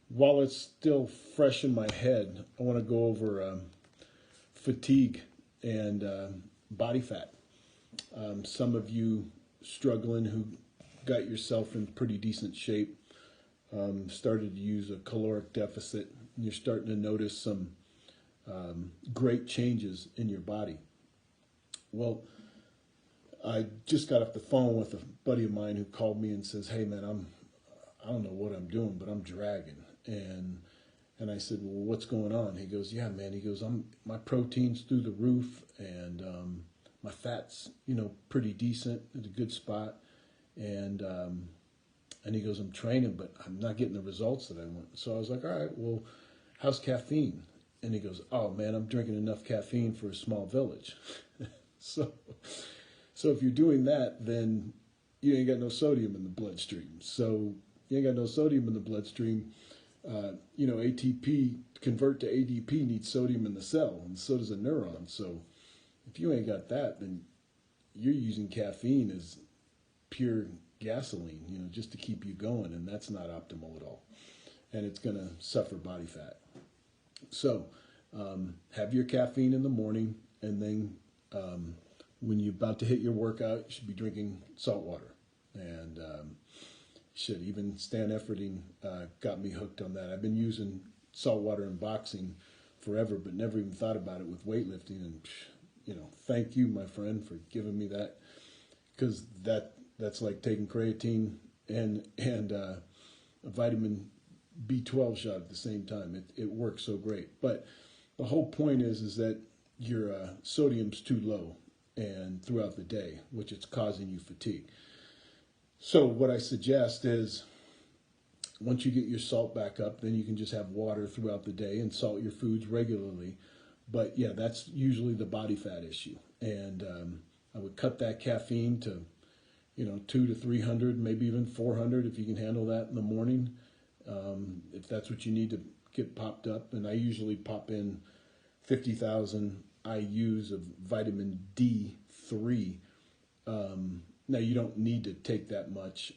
While it's still fresh in my head, I want to go over fatigue and body fat. Some of you struggling who got yourself in pretty decent shape started to use a caloric deficit, and you're starting to notice some great changes in your body. Well, I just got off the phone with a buddy of mine who called me and says, "Hey man, I don't know what I'm doing, but I'm dragging." And I said, "Well, what's going on?" He goes, "Yeah, man." He goes, my protein's through the roof, and my fat's pretty decent at a good spot, and he goes, "I'm training, but I'm not getting the results that I want." So I was like, "All right, well, how's caffeine?" And he goes, "Oh man, I'm drinking enough caffeine for a small village." so so if you're doing that, then you ain't got no sodium in the bloodstream. So you ain't got no sodium in the bloodstream. ATP convert to ADP needs sodium in the cell, and so does a neuron. So if you ain't got that, then you're using caffeine as pure gasoline, just to keep you going, and that's not optimal at all. And it's going to suffer body fat. So have your caffeine in the morning, and then when you're about to hit your workout, you should be drinking salt water. And shit, even Stan Efferding got me hooked on that. I've been using salt water in boxing forever, but never even thought about it with weightlifting. And thank you, my friend, for giving me that, because that's like taking creatine and a vitamin B12 shot at the same time. It works so great. But the whole point is that your sodium's too low and throughout the day, which it's causing you fatigue. So what I suggest is, once you get your salt back up, then you can just have water throughout the day and salt your foods regularly. But yeah, that's usually the body fat issue. And I would cut that caffeine to 200 to 300, maybe even 400 if you can handle that in the morning, if that's what you need to get popped up. And I usually pop in 50,000 IUs of vitamin D3. Now, you don't need to take that much.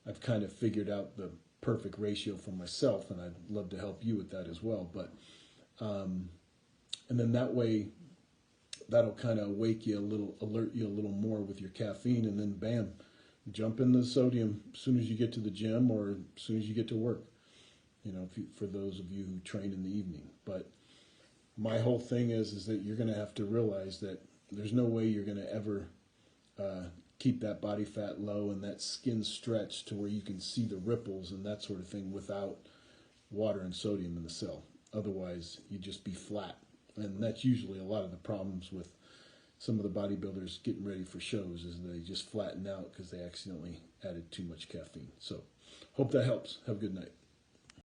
I've kind of figured out the perfect ratio for myself, and I'd love to help you with that as well. But and then that way, that'll kind of wake you a little, alert you a little more with your caffeine, and then bam, jump in the sodium as soon as you get to the gym or as soon as you get to work. For those of you who train in the evening. But my whole thing is that you're going to have to realize that there's no way you're going to ever keep that body fat low and that skin stretched to where you can see the ripples and that sort of thing without water and sodium in the cell. Otherwise, you'd just be flat. And that's usually a lot of the problems with some of the bodybuilders getting ready for shows, is they just flatten out because they accidentally added too much caffeine. So hope that helps. Have a good night.